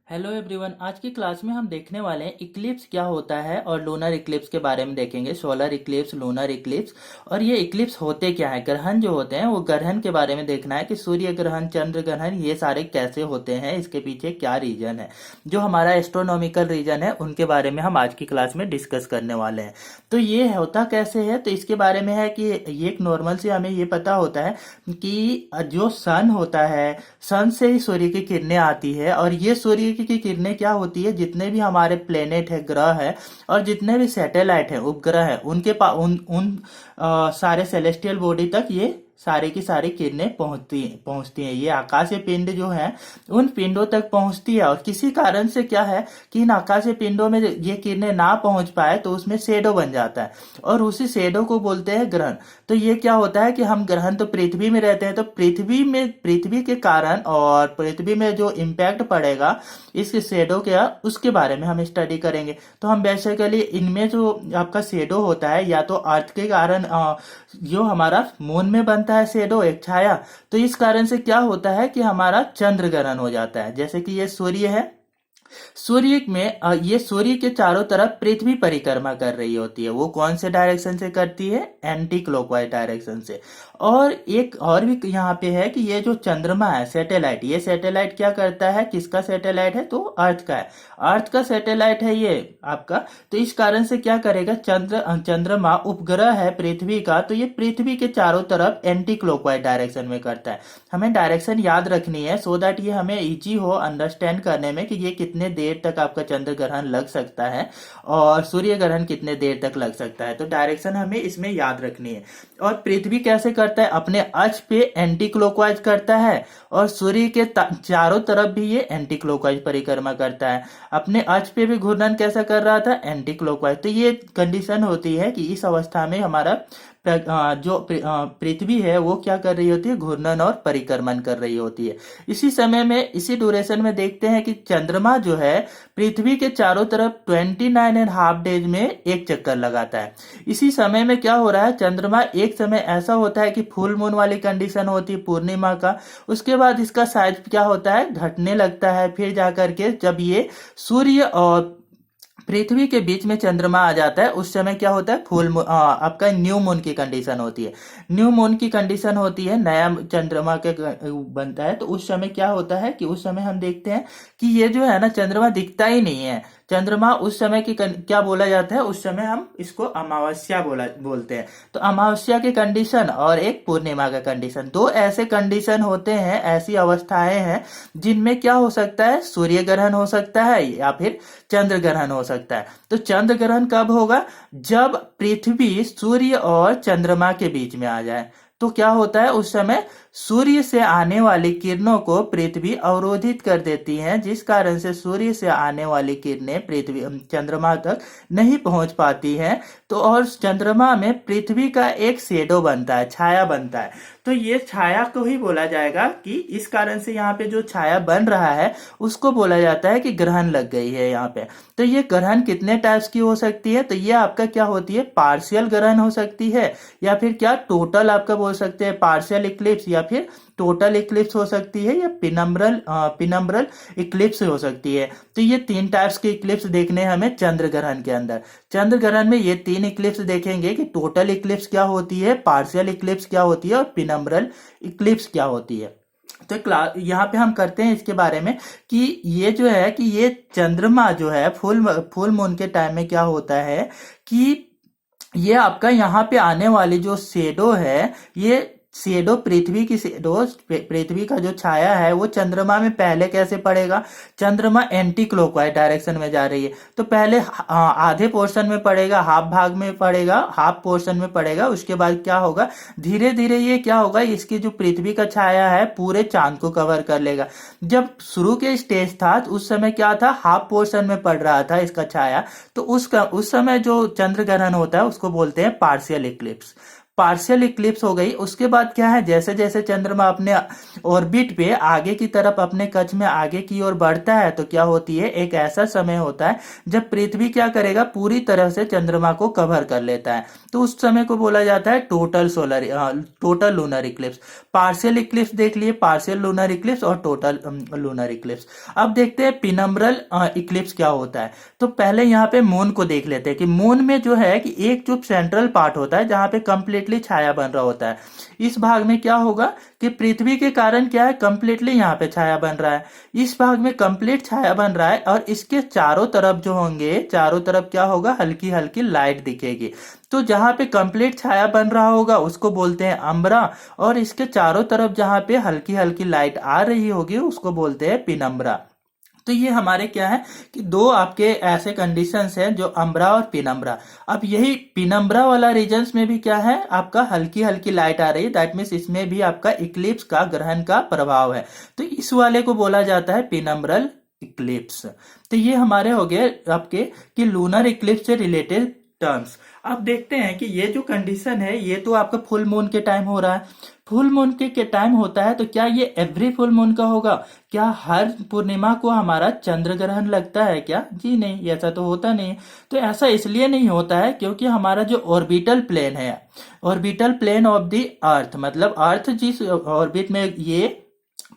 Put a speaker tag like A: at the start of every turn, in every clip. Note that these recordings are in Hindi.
A: Hello everyone. आज की क्लास में हम देखने वाले हैं इक्लिप्स क्या होता है और लूनर इक्लिप्स के बारे में देखेंगे। सोलर इक्लिप्स, लूनर इक्लिप्स और ये इक्लिप्स होते क्या है। ग्रहण जो होते हैं वो ग्रहण के बारे में देखना है कि सूर्य ग्रहण, चंद्र ग्रहण ये सारे कैसे होते हैं, इसके पीछे क्या रीजन है। जो हमारा एस्ट्रोनॉमिकल रीजन है उनके बारे में हम आज की क्लास में डिस्कस करने वाले हैं। तो ये होता कैसे है, तो इसके बारे में है कि ये एक नॉर्मल से हमें ये पता होता है कि जो सन होता है, सन से ही सूर्य की किरणें आती है और ये सूर्य की किरणें क्या होती है, जितने भी हमारे प्लेनेट है, ग्रह है और जितने भी सैटेलाइट है, उपग्रह है, उनके पास उन सारे सेलेस्टियल बॉडी तक ये सारे की सारी किरणें पहुंचती हैं। ये आकाशीय पिंड जो है उन पिंडों तक पहुंचती है और किसी कारण से क्या है कि इन आकाशीय पिंडों में ये किरणें ना पहुंच पाए तो उसमें शेडो बन जाता है और उसी शेडो को बोलते हैं ग्रहण। तो ये क्या होता है कि हम ग्रहण तो पृथ्वी में रहते हैं, तो पृथ्वी के कारण और पृथ्वी में जो इम्पैक्ट पड़ेगा इस शेडो का, उसके बारे में हम स्टडी करेंगे। तो हम बेसिकली इनमें जो आपका शेडो होता है या तो अर्थ के कारण जो हमारा मून में बनता है शेडो, एक छाया, तो इस कारण से क्या होता है कि हमारा चंद्र ग्रहण हो जाता है। जैसे कि ये सूर्य है, सूर्य में ये सूर्य के चारों तरफ पृथ्वी परिक्रमा कर रही होती है। वो कौन से डायरेक्शन से करती है? एंटी क्लॉकवाइज डायरेक्शन से। और एक और भी यहाँ पे है कि ये जो चंद्रमा है, सैटेलाइट, ये सैटेलाइट क्या करता है, किसका सैटेलाइट है? तो अर्थ का है, अर्थ का सैटेलाइट है ये आपका। तो इस कारण से क्या करेगा, चंद्रमा उपग्रह है पृथ्वी का, तो ये पृथ्वी के चारों तरफ एंटी क्लॉकवाइज डायरेक्शन में करता है। हमें डायरेक्शन याद रखनी है सो दैट ये हमें इजी हो अंडरस्टैंड करने में कि ये कितने देर तक आपका चंद्र ग्रहण लग सकता है और सूर्य ग्रहण कितने देर तक लग सकता है। तो डायरेक्शन हमें इसमें याद रखनी है। और पृथ्वी कैसे करता है, अपने अक्ष पे एंटी क्लॉकवाइज करता है और सूर्य के चारों तरफ भी ये एंटी क्लॉकवाइज परिक्रमा करता है। अपने अक्ष पे भी घूर्णन कैसा कर रहा था? Anti clockwise. तो ये कंडीशन होती है कि इस अवस्था में हमारा जो पृथ्वी है वो क्या कर रही होती है, घूर्णन और परिक्रमण कर रही होती है। इसी समय में, इसी ड्यूरेशन में देखते हैं कि चंद्रमा जो है पृथ्वी के चारों तरफ 29.5 डेज में एक चक्कर लगाता है। इसी समय में क्या हो रहा है, चंद्रमा एक समय ऐसा होता है कि फुल मून वाली कंडीशन होती है, पूर्णिमा का, उसके बाद इसका साइज क्या होता है, घटने लगता है। फिर जाकर के जब ये सूर्य और पृथ्वी के बीच में चंद्रमा आ जाता है, उस समय क्या होता है, आपका न्यू मून की कंडीशन होती है। न्यू मून की कंडीशन होती है, नया चंद्रमा के बनता है। तो उस समय क्या होता है कि उस समय हम देखते हैं कि ये जो है ना, चंद्रमा दिखता ही नहीं है। चंद्रमा उस समय की क्या बोला जाता है, उस समय हम इसको अमावस्या बोलते हैं। तो अमावस्या की कंडीशन और एक पूर्णिमा का कंडीशन, दो ऐसे कंडीशन होते हैं, ऐसी अवस्थाएं हैं जिनमें क्या हो सकता है, सूर्य ग्रहण हो सकता है या फिर चंद्र ग्रहण हो सकता है। तो चंद्र ग्रहण कब होगा? जब पृथ्वी सूर्य और चंद्रमा के बीच में आ जाए। तो क्या होता है, उस समय सूर्य से आने वाली किरणों को पृथ्वी अवरोधित कर देती है, जिस कारण से सूर्य से आने वाली किरणें पृथ्वी चंद्रमा तक नहीं पहुंच पाती हैं। तो और चंद्रमा में पृथ्वी का एक शेडो बनता है, छाया बनता है। तो ये छाया को ही बोला जाएगा कि इस कारण से यहाँ पे जो छाया बन रहा है उसको बोला जाता है कि ग्रहण लग गई है यहाँ पे। तो ये ग्रहण कितने टाइप्स की हो सकती है, तो ये आपका क्या होती है, पार्शियल ग्रहण हो सकती है या फिर क्या टोटल आपका बोल सकते हैं पार्शियल इक्लिप्स, या फिर टोटल इक्लिप्स हो सकती है, या पिनम्ब्रल इक्लिप्स हो सकती है। तो ये तीन टाइप्स के इक्लिप्स देखने हमें चंद्र ग्रहण के अंदर। चंद्र ग्रहण में ये तीन इक्लिप्स देखेंगे कि टोटल इक्लिप्स क्या होती है, पार्शियल इक्लिप्स क्या होती है और पिनम्ब्रल इक्लिप्स क्या होती है। तो यहाँ पे हम करते हैं इसके बारे में कि ये जो है कि ये चंद्रमा जो है फुल मून के टाइम में क्या होता है कि ये आपका यहाँ पे आने वाली जो शेडो है, ये शेडो पृथ्वी की शेडो, पृथ्वी का जो छाया है वो चंद्रमा में पहले कैसे पड़ेगा, चंद्रमा एंटी क्लॉकवाइज डायरेक्शन में जा रही है तो पहले आधे पोर्शन में पड़ेगा, हाफ भाग में पड़ेगा, हाफ पोर्शन में पड़ेगा। उसके बाद क्या होगा, धीरे धीरे ये क्या होगा, इसकी जो पृथ्वी का छाया है पूरे चांद को कवर कर लेगा। जब शुरू के स्टेज था तो उस समय क्या था, हाफ पोर्शन में पड़ रहा था इसका छाया, तो उस समय जो चंद्र ग्रहण होता है उसको बोलते हैं पार्शियल इक्लिप्स। पार्शियल इक्लिप्स हो गई। उसके बाद क्या है, जैसे जैसे चंद्रमा अपने ऑर्बिट पे आगे की तरफ अपने कक्ष में आगे की ओर बढ़ता है तो क्या होती है, एक ऐसा समय होता है जब पृथ्वी क्या करेगा, पूरी तरह से चंद्रमा को कवर कर लेता है। तो उस समय को बोला जाता है total lunar Eclipse. Partial Eclipse देख लिए, पार्शियल लूनर इक्लिप्स और टोटल लूनर इक्लिप्स। अब देखते हैं पिनम्ब्रल इक्लिप्स क्या होता है। तो पहले यहाँ पे मून को देख लेते हैं कि मून में जो है कि एक जो सेंट्रल पार्ट होता है जहां पे कंप्लीटली छाया बन रहा होता है, इस भाग में क्या होगा कि पृथ्वी के कारण क्या है, कंप्लीटली यहाँ पे छाया बन रहा है। इस भाग में कंप्लीट छाया बन रहा है और इसके चारों तरफ जो होंगे, चारों तरफ क्या होगा, हल्की हल्की लाइट दिखेगी। तो जहां पे कंप्लीट छाया बन रहा होगा उसको बोलते हैं अम्बरा, और इसके चारों तरफ जहां पे हल्की हल्की लाइट आ रही होगी उसको बोलते हैं पिनम्बरा। तो ये हमारे क्या है कि दो आपके ऐसे कंडीशंस हैं जो अम्बरा और पिनम्बरा। अब यही पिनम्बरा वाला रीजन्स में भी क्या है, आपका हल्की हल्की लाइट आ रही है, दैट मीन्स इसमें भी आपका इक्लिप्स का, ग्रहण का प्रभाव है। तो इस वाले को बोला जाता है पिनम्ब्रल इक्लिप्स। तो ये हमारे हो गए आपके कि लूनर इक्लिप्स से रिलेटेड टर्म्स। अब देखते हैं कि ये जो कंडीशन है ये तो आपका फुल मून के टाइम हो रहा है। फुल मून के टाइम होता है तो क्या ये एवरी फुल मून का होगा? क्या हर पूर्णिमा को हमारा चंद्र ग्रहण लगता है क्या? जी नहीं, ऐसा तो होता नहीं। तो ऐसा इसलिए नहीं होता है क्योंकि हमारा जो ऑर्बिटल प्लेन है, orbital plane of the earth, मतलब अर्थ जिस ऑर्बिट में ये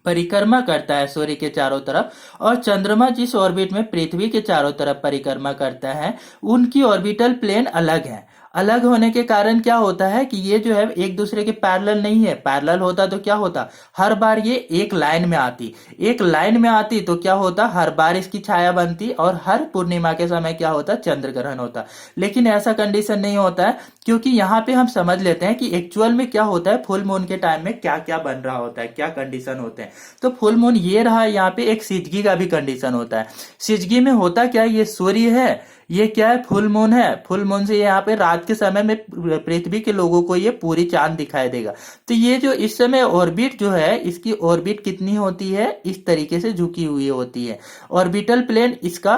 A: परिक्रमा करता है सूर्य के चारों तरफ, और चंद्रमा जिस ऑर्बिट में पृथ्वी के चारों तरफ परिक्रमा करता है, उनकी ऑर्बिटल प्लेन अलग है। अलग होने के कारण क्या होता है कि ये जो है एक दूसरे के पैरेलल नहीं है। पैरेलल होता तो क्या होता, हर बार ये एक लाइन में आती, एक लाइन में आती तो क्या होता, हर बार इसकी छाया बनती और हर पूर्णिमा के समय क्या होता, चंद्र ग्रहण होता। लेकिन ऐसा कंडीशन नहीं होता है, क्योंकि यहाँ पे हम समझ लेते हैं कि एक्चुअल में क्या होता है, फुल मून के टाइम में क्या क्या बन रहा होता है, क्या कंडीशन होते हैं। तो फुल मून ये रहा, यहाँ पे एक सिजगी का भी कंडीशन होता है। सिजगी में होता क्या है, ये सूर्य है, ये क्या है, फुल मून है। फुल मून से यहाँ पे रात के समय में पृथ्वी के लोगों को ये पूरी चांद दिखाई देगा। तो ये जो इस समय ऑर्बिट जो है, इसकी ऑर्बिट कितनी होती है, इस तरीके से झुकी हुई होती है। ऑर्बिटल प्लेन इसका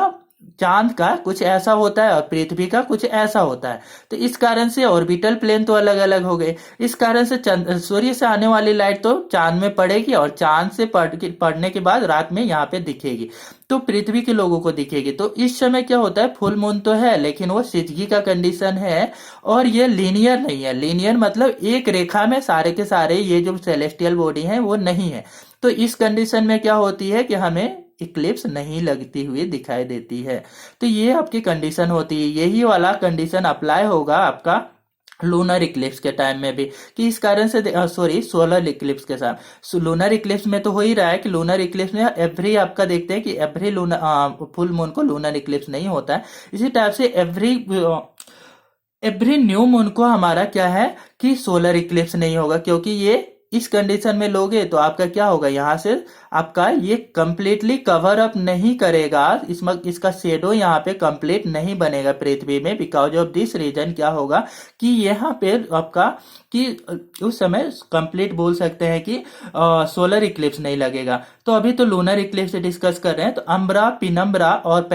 A: चांद का कुछ ऐसा होता है और पृथ्वी का कुछ ऐसा होता है। तो इस कारण से ऑर्बिटल प्लेन तो अलग अलग हो गए। इस कारण से सूर्य से आने वाली लाइट तो चांद में पड़ेगी और चांद से पड़ने के बाद रात में यहाँ पे दिखेगी, तो पृथ्वी के लोगों को दिखेगी। तो इस समय क्या होता है, फुल मून तो है लेकिन वो सिजगी का कंडीशन है, और ये लीनियर नहीं है। लीनियर मतलब एक रेखा में सारे के सारे ये जो सेलेस्टियल बॉडी है वो नहीं है। तो इस कंडीशन में क्या होती है कि हमें इक्लिप्स नहीं लगती हुई दिखाई देती है। तो ये आपकी कंडीशन होती है। यही वाला कंडीशन अप्लाई होगा आपका लूनर इक्लिप्स के टाइम में भी, कि इस कारण से सोलर इक्लिप्स के साथ। लूनर इक्लिप्स में तो हो ही रहा है कि लूनर इक्लिप्स में एवरी आपका देखते हैं कि एवरी फुल मून को लूनर इक्लिप्स नहीं होता है। इसी टाइप से एवरी न्यू मून को हमारा क्या है कि सोलर इक्लिप्स नहीं होगा, क्योंकि ये इस कंडीशन में लोगे तो आपका क्या होगा, यहां से आपका ये कंप्लीटली कवर अप नहीं करेगा, इसका शेडो यहाँ पे कंप्लीट नहीं बनेगा पृथ्वी में। बिकॉज ऑफ दिस रीजन क्या होगा कि यहाँ पे आपका कि उस समय कंप्लीट बोल सकते हैं कि सोलर इक्लिप्स नहीं लगेगा। तो अभी तो लूनर इक्लिप्स डिस्कस कर रहे हैं, तो अम्बरा, पिनम्बरा और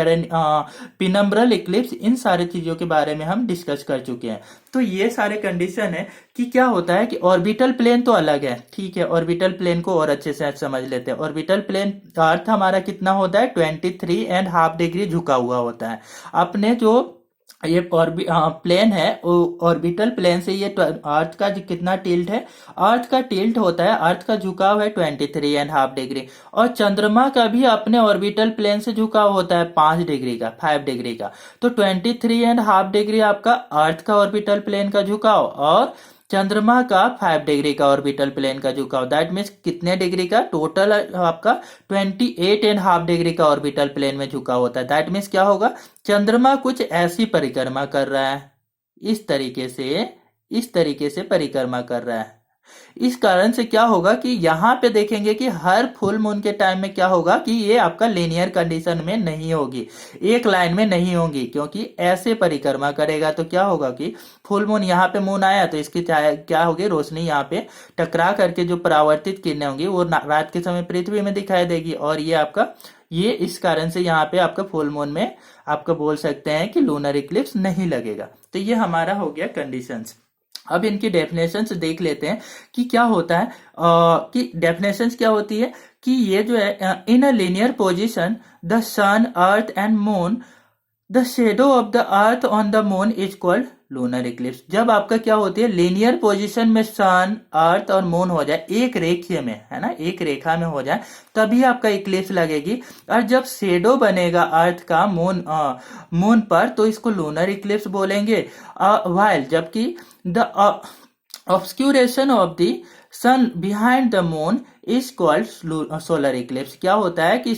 A: पिनम्ब्रल इक्लिप्स, इन सारी चीजों के बारे में हम डिस्कस कर चुके हैं। तो ये सारे कंडीशन है कि क्या होता है कि ऑर्बिटल प्लेन तो अलग है, ठीक है। ऑर्बिटल प्लेन को और अच्छे से समझ लेते हैं। ऑर्बिटल प्लेन अर्थ हमारा कितना होता है, 23.5 डिग्री झुका हुआ होता है। अपने जो ये प्लेन है, ऑर्बिटल प्लेन से ये अर्थ का कितना टिल्ट है, अर्थ का टिल्ट होता है, अर्थ का झुकाव है 23.5 डिग्री। और चंद्रमा का भी अपने ऑर्बिटल प्लेन से झुकाव होता है 5 डिग्री का, 5 डिग्री का। तो 23.5 डिग्री आपका अर्थ का ऑर्बिटल प्लेन का झुकाव, और चंद्रमा का 5 डिग्री का ऑर्बिटल प्लेन का झुकाव। दैट मीन्स कितने डिग्री का, टोटल आपका 28.5 डिग्री का ऑर्बिटल प्लेन में झुकाव होता है। दैट मीन्स क्या होगा, चंद्रमा कुछ ऐसी परिक्रमा कर रहा है, इस तरीके से परिक्रमा कर रहा है। इस कारण से क्या होगा कि यहाँ पे देखेंगे कि हर फुल मून के टाइम में क्या होगा कि ये आपका लीनियर कंडीशन में नहीं होगी, एक लाइन में नहीं होगी, क्योंकि ऐसे परिक्रमा करेगा। तो क्या होगा कि फुल मून, यहाँ पे मून आया तो इसकी क्या होगी, रोशनी यहाँ पे टकरा करके जो परावर्तित किरणें होंगी वो रात के समय पृथ्वी में दिखाई देगी, और ये इस कारण से यहाँ पे आपका फुल मून में आपका बोल सकते हैं कि लूनर इक्लिप्स नहीं लगेगा। तो ये हमारा हो गया कंडीशंस। अब इनकी डेफिनेशंस देख लेते हैं कि क्या होता है। कि डेफिनेशंस क्या होती है कि ये जो है in a linear position the sun earth and moon the shadow of the earth on the moon is called lunar eclipse. जब आपका क्या होती है लीनियर पोजीशन में सन अर्थ और मून हो जाए एक रेखीय में, है ना, एक रेखा में हो जाए, तभी आपका इक्लिप्स लगेगी। और जब शेडो बनेगा अर्थ का मून पर तो इसको लूनर इक्लिप्स बोलेंगे। वाइल जबकि the obscuration of the sun behind the moon is called solar eclipse. क्या होता है कि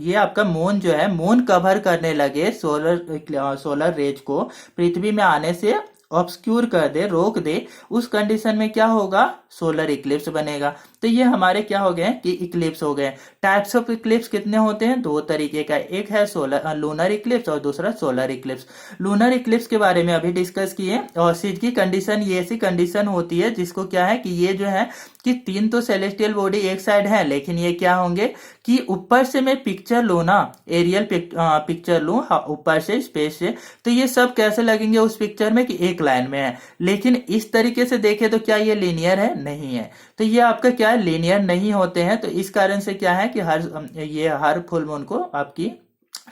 A: ये आपका मून जो है, मून कवर करने लगे सोलर रेज को, पृथ्वी में आने से ऑब्सक्यूर कर दे, रोक दे, उस कंडीशन में क्या होगा, सोलर इक्लिप्स बनेगा। तो ये हमारे क्या हो गए कि इक्लिप्स हो गए। टाइप्स ऑफ इक्लिप्स कितने होते हैं, दो तरीके का, एक है लूनर इक्लिप्स और दूसरा सोलर इक्लिप्स। लूनर इक्लिप्स के बारे में अभी डिस्कस किए। और सिज की कंडीशन ये ऐसी कंडीशन होती है जिसको क्या है कि ये जो है कि तीन तो सेलेस्टियल बॉडी एक साइड है, लेकिन ये क्या होंगे कि ऊपर से मैं पिक्चर लू ना, एरियल पिक्चर लू ऊपर से, स्पेस से, तो ये सब कैसे लगेंगे उस पिक्चर में कि एक लाइन में है। लेकिन इस तरीके से देखे तो क्या ये लीनियर है, नहीं है। तो ये आपका क्या है, लीनियर नहीं होते हैं। तो इस कारण से क्या है कि हर फुल मून को आपकी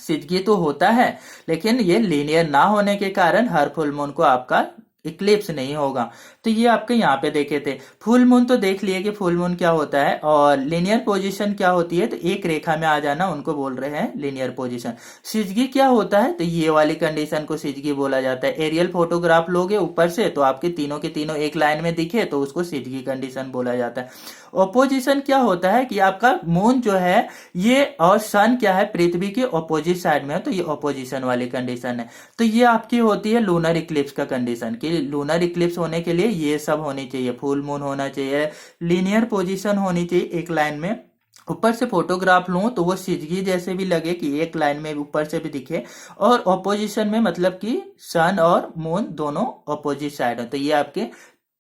A: सिजगी तो होता है, लेकिन ये लीनियर ना होने के कारण हर फुल मून को आपका इक्लिप्स नहीं होगा। तो ये आपके यहाँ पे देखे थे। फुल मून तो देख लिए कि फुल मून क्या होता है, और लीनियर पोजीशन क्या होती है, तो एक रेखा में आ जाना, उनको बोल रहे हैं लीनियर पोजीशन। सिजगी क्या होता है, तो ये वाली कंडीशन को सिजगी बोला जाता है। एरियल फोटोग्राफ लोगे ऊपर से तो आपके तीनों के तीनों एक लाइन में दिखे तो उसको सिजगी कंडीशन बोला जाता है। ओपोजिशन क्या होता है कि आपका मून जो है ये और सन क्या है, पृथ्वी के ऑपोजिट साइड में है, तो ये ऑपोजिशन वाली कंडीशन है। तो ये आपकी होती है लूनर इक्लिप्स का कंडीशन। कि लूनर इक्लिप्स होने के लिए ये सब होनी चाहिए, फुल मून होना चाहिए, लीनियर पोजीशन होनी चाहिए एक लाइन में, ऊपर से फोटोग्राफ लूं तो वो सिजगी जैसे भी लगे कि एक लाइन में ऊपर से भी दिखे, और ऑपोजिशन में मतलब कि सन और मून दोनों ऑपोजिट साइड है। तो ये आपके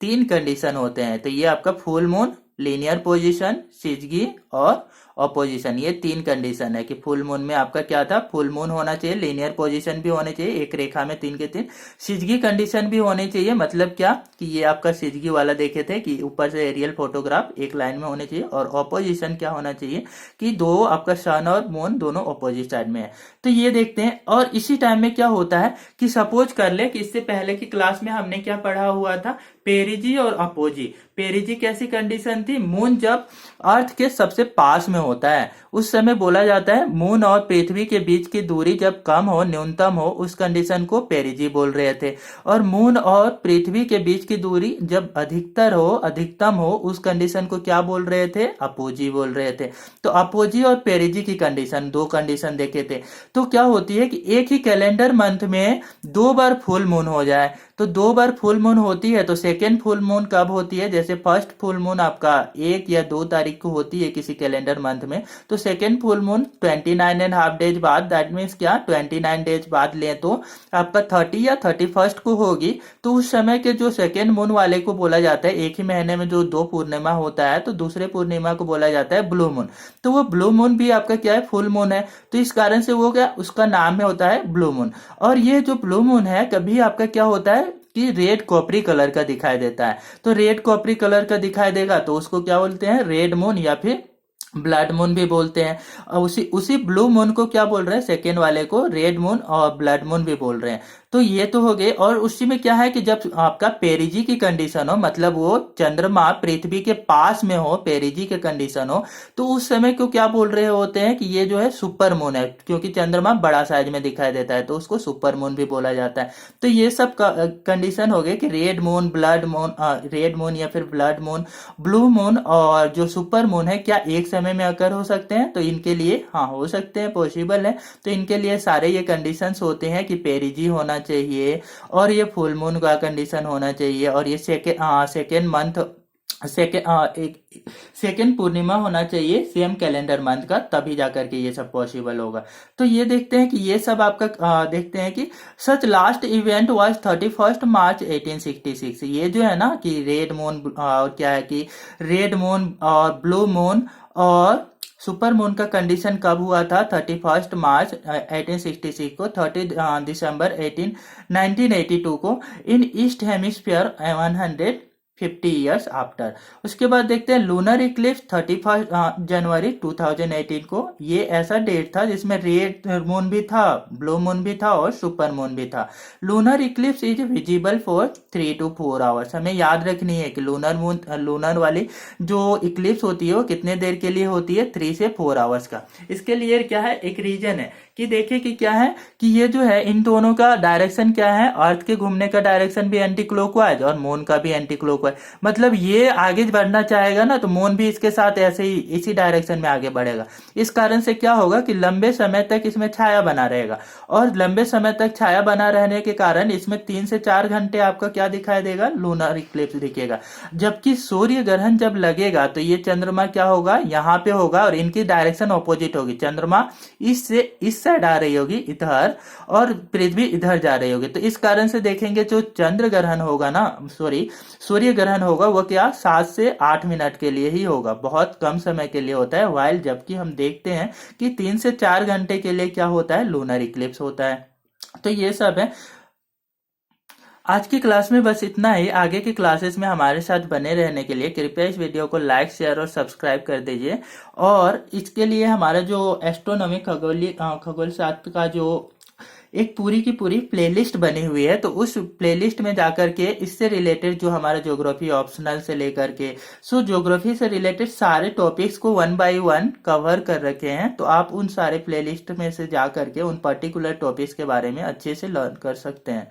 A: तीन कंडीशन होते हैं। तो ये आपका फुल मून, लीनियर पोजीशन, सिजगी और ऑपोजिशन, ये तीन कंडीशन है। कि फुल मून में आपका क्या था, फुल मून होना चाहिए, लीनियर पोजीशन भी होने चाहिए एक रेखा में तीन के तीन, सिजगी कंडीशन भी होनी चाहिए। मतलब क्या कि ये आपका सिजगी वाला देखे थे कि ऊपर से एरियल फोटोग्राफ एक लाइन में होने चाहिए, और ऑपोजिशन क्या होना चाहिए कि दो आपका सन और मून दोनों ऑपोजिट साइड में है। तो ये देखते हैं। और इसी टाइम में क्या होता है कि सपोज कर ले कि इससे पहले की क्लास में हमने क्या पढ़ा हुआ था, पेरिजी और अपोजी। पेरिजी कैसी कंडीशन थी, मून जब अर्थ के सबसे पास में होता है उस समय बोला जाता है मून और पृथ्वी के बीच की दूरी जब कम हो, न्यूनतम हो, उस कंडीशन को पेरिजी बोल रहे थे। और मून और पृथ्वी के बीच की दूरी जब अधिकतर हो, अधिकतम हो, उस कंडीशन को क्या बोल रहे थे, अपोजी बोल रहे थे। तो अपोजी और पेरिजी की कंडीशन, दो कंडीशन देखे थे। तो क्या होती है कि एक ही कैलेंडर मंथ में दो बार फुल मून हो जाए, तो दो बार फुल मून होती है। तो सेकेंड फुल मून कब होती है, जैसे फर्स्ट फुल मून आपका 1 या 2 तारीख को होती है किसी कैलेंडर मंथ में, तो सेकेंड फुल मून 29.5 डेज बाद, दैट मीन्स क्या 29 डेज बाद ले तो आपका 30 या 31 को होगी। तो उस समय के जो सेकेंड मून वाले को बोला जाता है, एक ही महीने में जो दो पूर्णिमा होता है तो दूसरे पूर्णिमा को बोला जाता है ब्लू मून। तो वो ब्लू मून भी आपका क्या है, फुल मून है। तो इस कारण से वो क्या, उसका नाम है होता है ब्लू मून। और ये जो ब्लू मून है कभी आपका क्या होता है कि रेड कॉपरी कलर का दिखाई देता है। तो रेड कॉपरी कलर का दिखाई देगा तो उसको क्या बोलते हैं, रेड मून या फिर ब्लड मून भी बोलते हैं। और उसी ब्लू मून को क्या बोल रहे हैं, सेकेंड वाले को रेड मून और ब्लड मून भी बोल रहे हैं। तो ये तो हो गए। और उसी में क्या है कि जब आपका पेरिजी की कंडीशन हो, मतलब वो चंद्रमा पृथ्वी के पास में हो, पेरिजी के कंडीशन हो, तो उस समय को क्या बोल रहे होते हैं कि ये जो है सुपर मून है, क्योंकि चंद्रमा बड़ा साइज में दिखाई देता है तो उसको सुपर मून भी बोला जाता है। तो ये सब कंडीशन हो गए कि red moon, blood moon, red moon या फिर ब्लड मून, ब्लू मून और जो सुपर मून है क्या एक समय में अकर हो सकते हैं। तो इनके लिए हाँ हो सकते हैं, पॉसिबल है। तो इनके लिए सारे ये कंडीशंस होते हैं कि पेरिजी होना चाहिए, और ये फुल मून का कंडीशन होना चाहिए, और ये सेकेंड मंथ, सेकेंड पूर्णिमा होना चाहिए सेम कैलेंडर मंथ का, तभी जाकर के ये सब पॉसिबल होगा। तो ये देखते हैं कि ये सब आपका देखते हैं कि सच लास्ट इवेंट वाज 31 मार्च 1866। ये जो है ना कि रेड मून और क्या है कि रेड मून और ब्लू मून और सुपर मून का कंडीशन कब हुआ था? 31 मार्च 1866 को, 30 दिसंबर 1982 को, इन ईस्ट हेमिस्फीयर 150 ईयर्स आफ्टर। उसके बाद देखते हैं लूनर इक्लिप्स 31 जनवरी 2018 को। ये ऐसा डेट था जिसमें रेड मून भी था, ब्लू मून भी था और सुपर मून भी था। Lunar Eclipse is visible for 3 to 4 hours. हमें याद रखनी है कि लूनर वाली जो इक्लिप्स होती है वो कितने देर के लिए होती है? 3 से 4 आवर्स का। इसके लिए क्या है, एक रीजन है कि देखिए कि क्या है कि ये जो है इन दोनों का डायरेक्शन क्या है, अर्थ के घूमने का डायरेक्शन भी एंटी क्लॉकवाइज और मून का भी एंटी क्लॉकवाइज। मतलब ये आगे बढ़ना चाहेगा ना तो मून भी इसके साथ ऐसे ही इसी डायरेक्शन में आगे बढ़ेगा। इस कारण से क्या होगा कि लंबे समय तक इसमें छाया बना रहेगा, और लंबे समय तक छाया बना रहने के कारण इसमें 3 से 4 घंटे आपका क्या दिखाई देगा? लूनर इक्लिप्स दिखेगा। जबकि सूर्य ग्रहण जब लगेगा तो ये चंद्रमा क्या होगा? यहाँ पे होगा और इनकी डायरेक्शन ऑपोजिट होगी। चंद्रमा इस साइड आ रही होगी इधर, और पृथ्वी इधर जा रही होगी। तो इस कारण से देखेंगे जो चंद्र ग्रहण होगा ना, सॉरी, सूर्य ग्रहण होगा वो क्या 7 से 8 मिनट के लिए ही होगा, बहुत कम समय के लिए होता है। वाइल जबकि हम देखते हैं कि 3 से 4 घंटे के लिए क्या होता है? लूनर इक्लिप्स होता है। तो ये सब है। आज की क्लास में बस इतना ही। आगे की क्लासेस में हमारे साथ बने रहने के लिए कृपया इस वीडियो को लाइक, शेयर और सब्सक्राइब कर दीजिए। और इसके लिए हमारा जो एस्ट्रोनॉमी खगोल शास्त्र का जो एक पूरी की पूरी प्लेलिस्ट बनी हुई है, तो उस प्लेलिस्ट में जाकर के इससे रिलेटेड जो हमारा ज्योग्राफी ऑप्शनल से लेकर के ज्योग्राफी से रिलेटेड सारे टॉपिक्स को 1 by 1 कवर कर रखे हैं। तो आप उन सारे प्लेलिस्ट में से जा करके उन पर्टिकुलर टॉपिक्स के बारे में अच्छे से लर्न कर सकते हैं।